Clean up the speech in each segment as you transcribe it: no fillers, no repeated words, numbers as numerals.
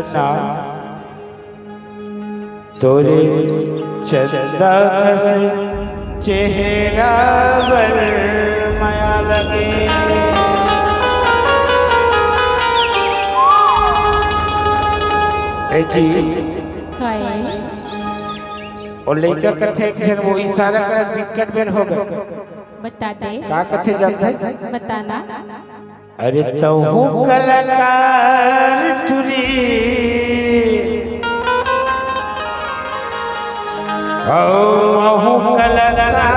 सुना तोरे चंदा से चेहरा पर माया लगे जी और लड़का कथे जन वो इशारा कर विकट बेर हो गए बता दे का कथे जाते बताना अरे तो हूँ कलाकार टुरी ओ हूँ कलाकार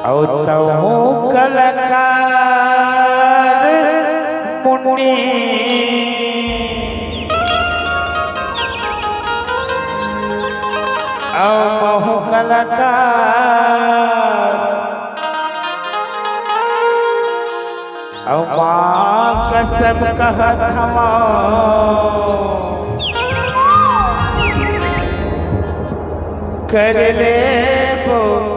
ओ तो हूँ कलाकार मुन्नी बहु कलाकार माँ कसम कहत हम कर ले वो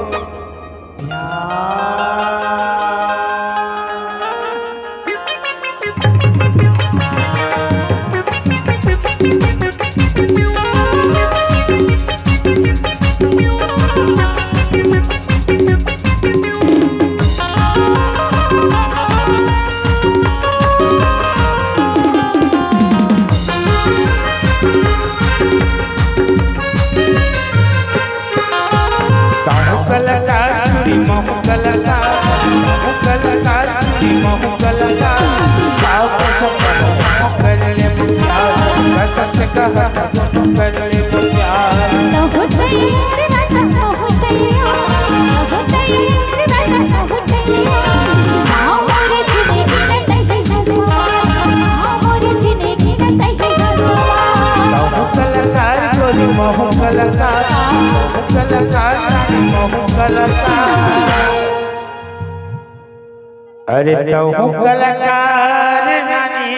अरे तो हूँ कलाकार नानी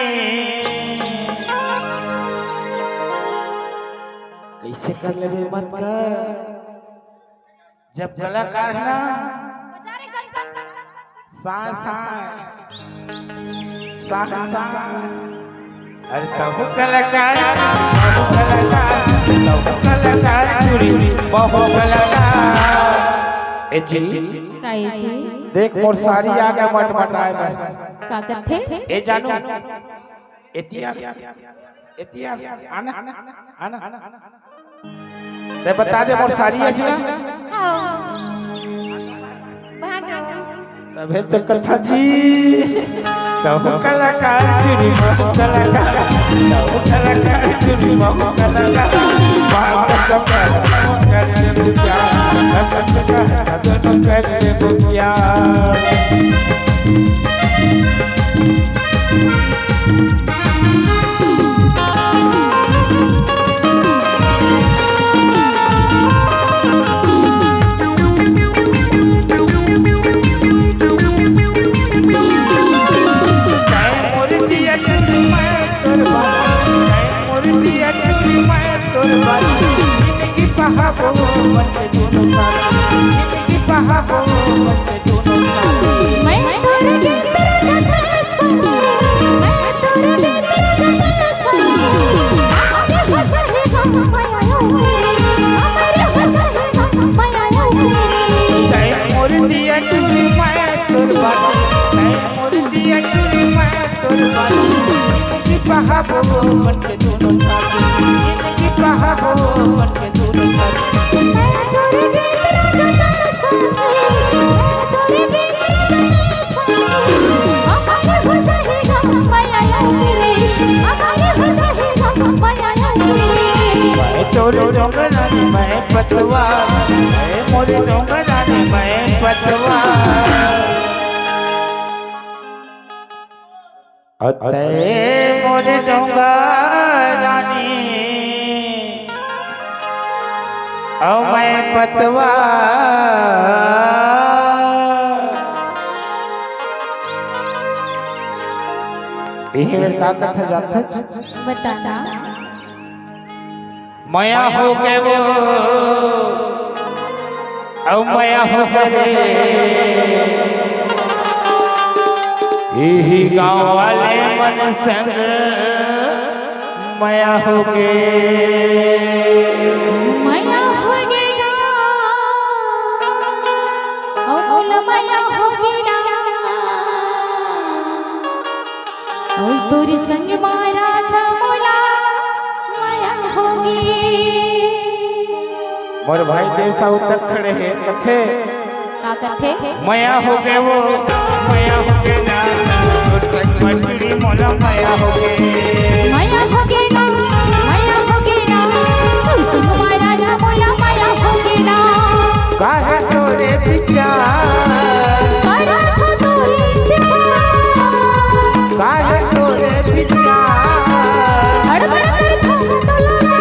कैसे कर ले मत कर जब कलाकार है ना सा सा सा सा अरे तो हूँ कलाकार चूड़ी बहु कलाकार ए जी देख मोर सारी आगे मटमटाए में का कथे ए जानू एतिया एतिया आना आना ते बता दे मोर सारी है ना तबे तो कथा जी तो कलाकार चुनी मो कलाकार तो कलाकार चुनी मो कलाकार बाप चमका कर ले प्यार दोनों कर ले प्यार पतवा मोरे डोंगरा मैं पतवा अते मोरे डोंगरा औ मैं पतवा यही मेरे का कथा जानता बताना माया हो के वो औ मया हो रे यही गांव वाले मन संग मया हो गे मया हो गेला ओ बोल मया हो गेला ओ तोरी संग महाराजा बोला मया हो गे मोर भाई देव साहू तक खड़े हैं कथे का कथे मया हो गए वो मया हो गए ना मटरी मोला मया हो गए मया हो गेला तोरी संग महाराजा बोला मया हो गेला काहे तोरे विचार करा तो तोरी इंतजार काहे तोरे विचार हड़बड़ कर थोड़ा तोला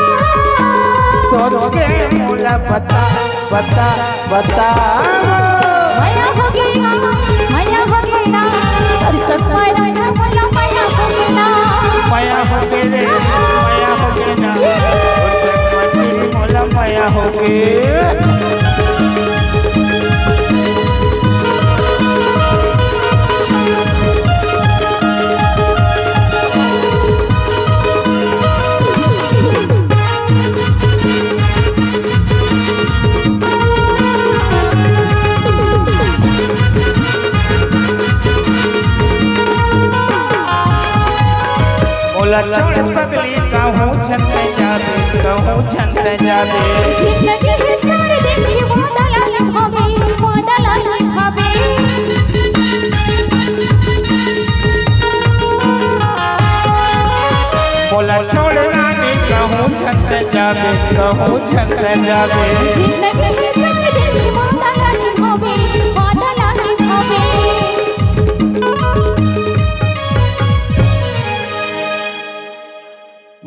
सोच के मोला बता बता बता मया हो गेला तोरी संग महाराजा बोला मया हो गेला मया हो गए रे मया हो गए ना मटरी मोला मया हो गए मोला छोड़ पगली कहूँ छंद जाबे कहूँ छंद जाबे जिंदगी है चार दिन की बादल भावे मोला छोड़ रानी कहूँ छंद जाबे कहूँ छंद जाबे जिंदगी है चार दिन की बादल भावे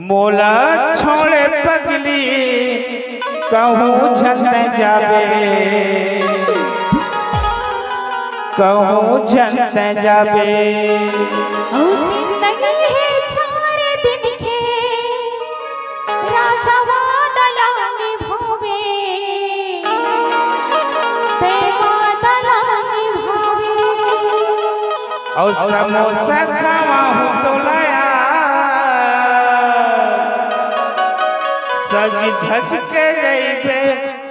मोला छोड़े पगली कहूँ छंद जाबे कहूँ छंद जाबे ओ जिंदगी है चार दिन के राजा बादल भावे ते बादल भावे और समोसा खावाहूँ तो लाया सज धज के रहिबे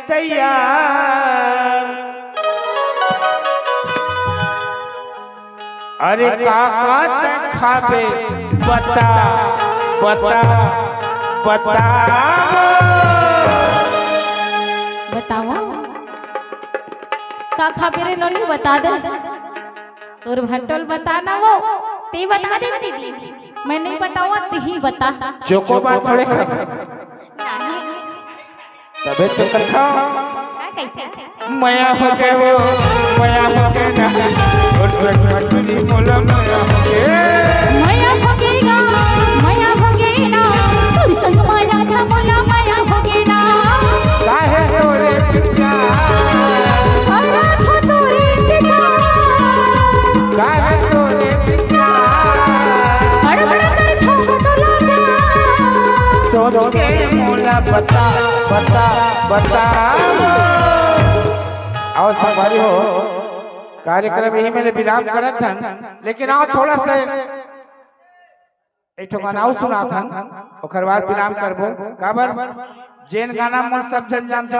तैयार अरे काका ते खाबे बता बता बता बताओ का खाबे रे नोनी बता दे तोर भटोल बताना वो ते बता दे दीदी मैं नहीं बताऊँ तू ही बता चोकोबार थोड़े खा तबे तो कथा मया हो गए वो मया हो गए ना और मटरी मोला मया हो गए मया हो गेला तोरी संग महाराजा बोला मया हो गेला काहे तोरे विचार करा तो तोरी इंतजार काहे तोरे विचार हड़बड़ कर थोड़ा तोला सोच के मोला बता बता बता और संभारी हो कार्यक्रम यही मैंने विराम करा था लेकिन आओ थोड़ा सा एक गाना सुना था ओकर बाद विराम करबो काबर जेन गाना मन सब जन जानते